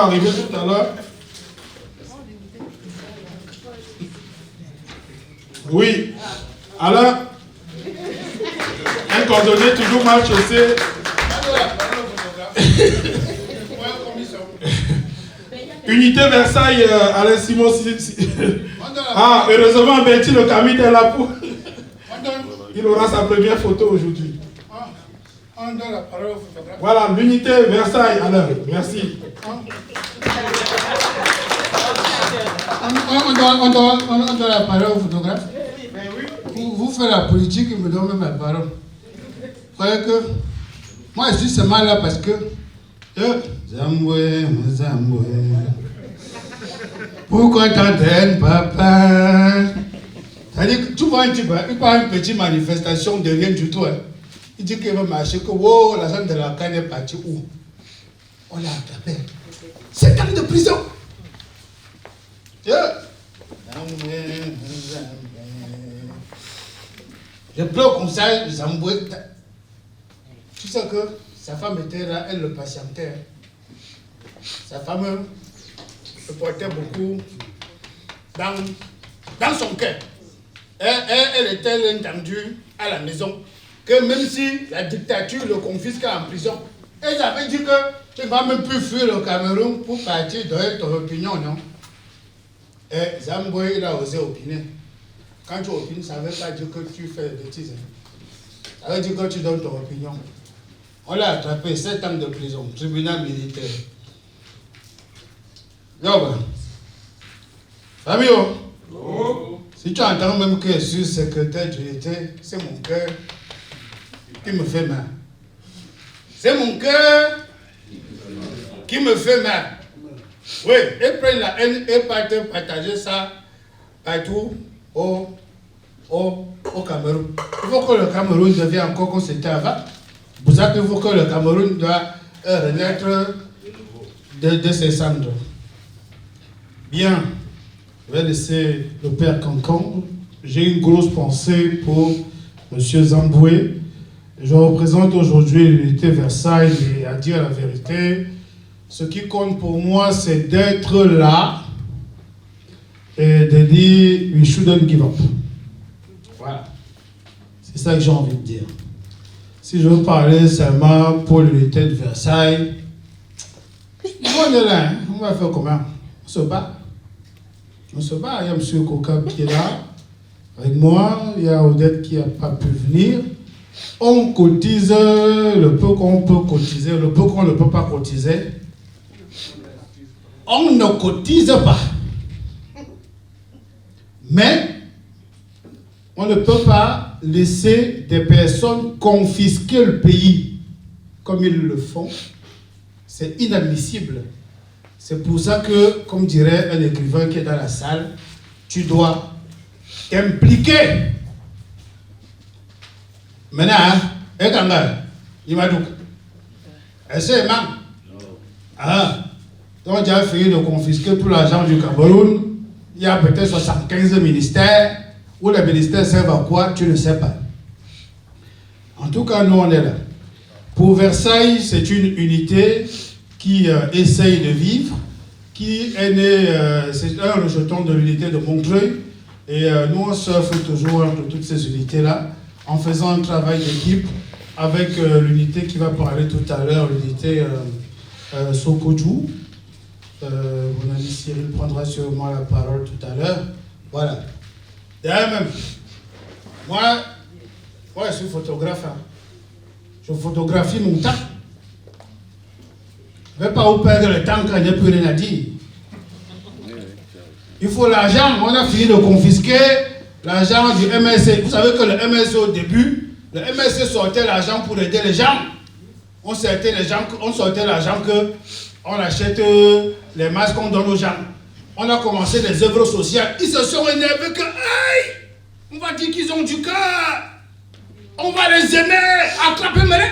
arriver tout à l'heure. Oui. Alors, un cordonnier toujours mal chaussé. Unité Versailles, Alain Simon. Ah, heureusement, Betty le Camille est là pour. Il aura sa première photo aujourd'hui. Voilà, l'unité Versailles, Alain. Merci. On donne la parole au photographe. Vous faites la politique, il me donne même la parole. Vous croyez que moi je suis seulement là parce que Zamboué, Zamboué. Pourquoi t'entraînes, papa? C'est-à-dire que tu vois un type, il part une petite manifestation de rien du tout. Hein. Il dit qu'il va marcher, que wow, la zone de la canne est partie où? On l'a attrapé. 7 ans de prison. Je pleure comme ça, Zamboué. Tu sais que sa femme était là, elle le patientait. Hein. Sa femme le portait beaucoup dans son cœur. Elle était entendue à la maison que même si la dictature le confisque en prison, elle avait dit que tu ne vas même plus fuir le Cameroun pour partir donner ton opinion, non? Et Zamboué, il a osé opiner. Quand tu opines, ça ne veut pas dire que tu fais des bêtises. Ça veut dire que tu donnes ton opinion. On l'a attrapé, 7 ans de prison, tribunal militaire. Yo, ben. Famille, si tu entends même que je suis secrétaire d'unité, c'est mon cœur qui me fait mal. C'est mon cœur qui me fait mal. Oui, et prennent la haine et partager ça partout au Cameroun. Il faut que le Cameroun devienne encore comme c'était avant. Pour ça qu'il faut que le Cameroun doit renaître de ses cendres. Bien, je vais laisser le père Cancan. J'ai une grosse pensée pour M. Zamboué. Je représente aujourd'hui l'unité Versailles et à dire la vérité, ce qui compte pour moi, c'est d'être là et de dire we shouldn't give up. Voilà. C'est ça que j'ai envie de dire. Si je veux parler seulement pour l'unité de Versailles, on est là, hein? On va faire comment? On se bat. On se bat. Il y a M. Kokab qui est là avec moi. Il y a Odette qui n'a pas pu venir. On cotise le peu qu'on peut cotiser, le peu qu'on ne peut pas cotiser. On ne cotise pas. Mais on ne peut pas laisser des personnes confisquer le pays comme ils le font. C'est inadmissible. C'est pour ça que, comme dirait un écrivain qui est dans la salle, tu dois t'impliquer. Maintenant, il m'a dit, est-ce que donc tu as fini de confisquer tout l'argent du Cameroun. Il y a peut-être 75 ministères. Où les ministères servent à quoi, tu ne sais pas. En tout cas, nous, on est là. Pour Versailles, c'est une unité qui essaye de vivre, qui est née, c'est un rejeton de l'unité de Montreuil. Et nous, on surfe toujours entre toutes ces unités-là, en faisant un travail d'équipe avec l'unité qui va parler tout à l'heure, l'unité Sokodjou. Mon ami Cyril prendra sûrement la parole tout à l'heure. Voilà. D'ailleurs même, moi je suis photographe. Hein. Je photographie mon temps. Je ne vais pas vous perdre le temps quand il n'y a plus rien à dire. Il faut l'argent. On a fini de confisquer l'argent du MSC. Vous savez que le MSC au début, le MSC sortait l'argent pour aider les gens. On sortait l'argent que on achète les masques qu'on donne aux gens. On a commencé des œuvres sociales. Ils se sont énervés que, aïe, on va dire qu'ils ont du cœur. On va les aimer. Attrapez Mélé.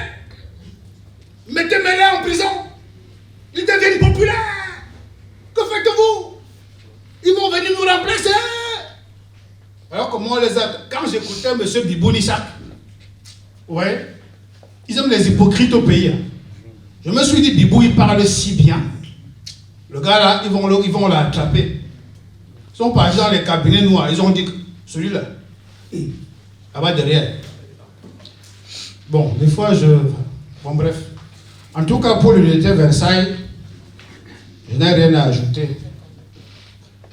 Mettez Mélé en prison. Ils deviennent populaires. Que faites-vous? Ils vont venir nous remplacer. Alors comment on les a... Quand j'écoutais M. Bibounissa, ouais, ils aiment les hypocrites au pays. Je me suis dit, Bibou, il parle si bien. Le gars là, ils vont l'attraper. Ils sont partis dans les cabinets noirs. Ils ont dit que celui-là, là-bas derrière. Bon, des fois Bon, bref. En tout cas, pour l'unité Versailles, je n'ai rien à ajouter.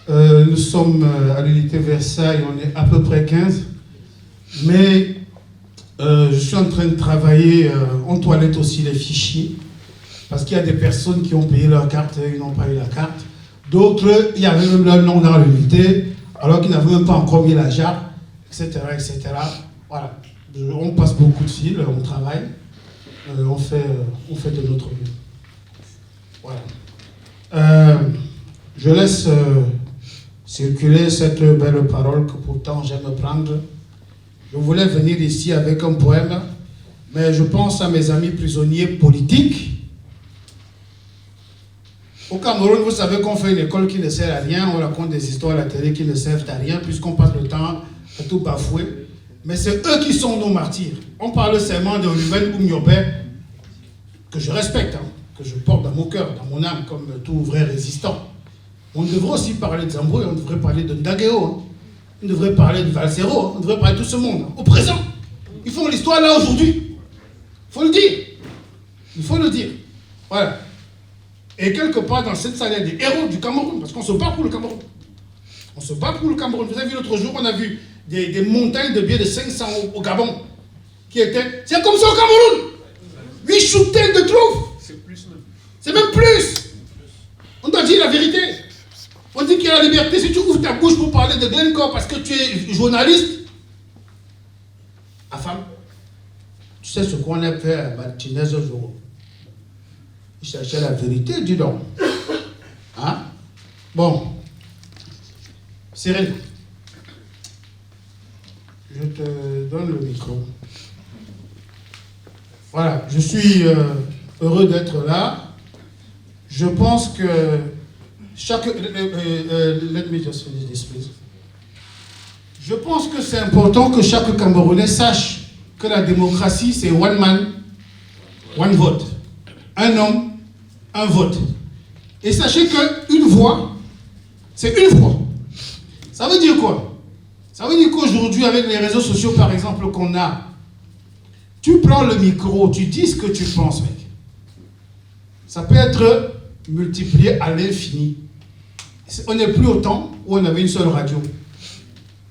Nous sommes à l'unité Versailles, on est à peu près 15. Mais je suis en train de travailler, on toilette aussi les fichiers. Parce qu'il y a des personnes qui ont payé leur carte et ils n'ont pas eu la carte. D'autres, il y avait même leur nom dans l'unité, alors qu'ils n'avaient même pas encore mis la jarre, etc., etc. Voilà. On passe beaucoup de fils, on travaille, on fait de notre mieux. Voilà. Je laisse circuler cette belle parole que pourtant j'aime prendre. Je voulais venir ici avec un poème, mais je pense à mes amis prisonniers politiques. Au Cameroun, vous savez qu'on fait une école qui ne sert à rien, on raconte des histoires à la télé qui ne servent à rien, puisqu'on passe le temps à tout bafouer. Mais c'est eux qui sont nos martyrs. On parle seulement de Ruben Oumyobé, que je respecte, hein, que je porte dans mon cœur, dans mon âme, comme tout vrai résistant. On devrait aussi parler de Zamboué, on devrait parler de Ndageo, hein. On devrait parler de Valsero, hein. On devrait parler de tout ce monde, hein, au présent. Ils font l'histoire là aujourd'hui. Il faut le dire. Il faut le dire. Voilà. Et quelque part dans cette salle, il y a des héros du Cameroun, parce qu'on se bat pour le Cameroun. On se bat pour le Cameroun. Vous avez vu l'autre jour, on a vu des montagnes de billets de 500 au Gabon, qui étaient... C'est comme ça au Cameroun. 8 shootés de trouve. C'est plus même. C'est même plus. On doit dire la vérité. On dit qu'il y a la liberté. Si tu ouvres ta bouche pour parler de Glencore parce que tu es journaliste, à femme, tu sais ce qu'on a fait à Martinez Ozoro. Il cherchait la vérité, dis donc. Hein? Bon. Cyril, je te donne le micro. Voilà, je suis heureux d'être là. Je pense que chaque... let me just finish this, please. Je pense que c'est important que chaque Camerounais sache que la démocratie, c'est one man, one vote. Un homme, un vote. Et sachez qu'une voix, c'est une voix. Ça veut dire quoi? Ça veut dire qu'aujourd'hui, avec les réseaux sociaux, par exemple, qu'on a, tu prends le micro, tu dis ce que tu penses, mec. Ça peut être multiplié à l'infini. On n'est plus au temps où on avait une seule radio.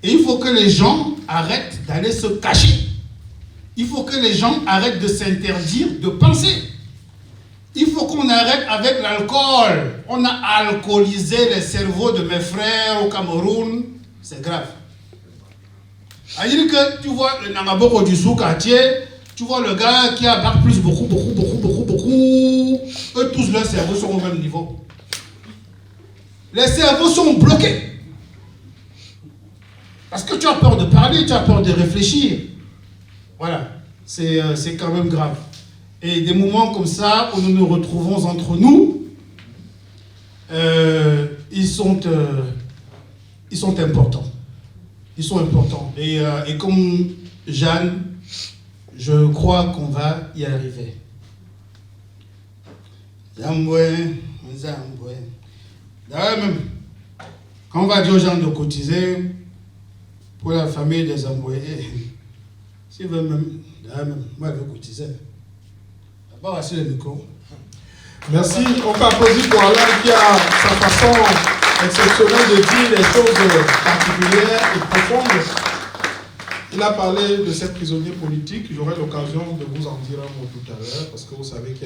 Et il faut que les gens arrêtent d'aller se cacher. Il faut que les gens arrêtent de s'interdire de penser. Il faut qu'on arrête avec l'alcool. On a alcoolisé les cerveaux de mes frères au Cameroun. C'est grave. C'est-à-dire que tu vois le Nangaboko du sous-quartier, tu vois le gars qui a bac plus beaucoup. Eux tous leurs cerveaux sont au même niveau. Les cerveaux sont bloqués. Parce que tu as peur de parler, tu as peur de réfléchir. Voilà. C'est quand même grave. Et des moments comme ça, où nous nous retrouvons entre nous, ils sont importants. Ils sont importants. Et comme Jeanne, je crois qu'on va y arriver. Zamboué. D'ailleurs même, quand on va dire aux gens de cotiser pour la famille des Zamboué, s'ils veulent même, d'ailleurs même, moi je vais cotiser. Voici le micro. Merci. On peut applaudir pour Alain qui a sa façon exceptionnelle de dire des choses particulières et profondes. Il a parlé de ces prisonniers politiques. J'aurai l'occasion de vous en dire un mot tout à l'heure parce que vous savez qu'il y a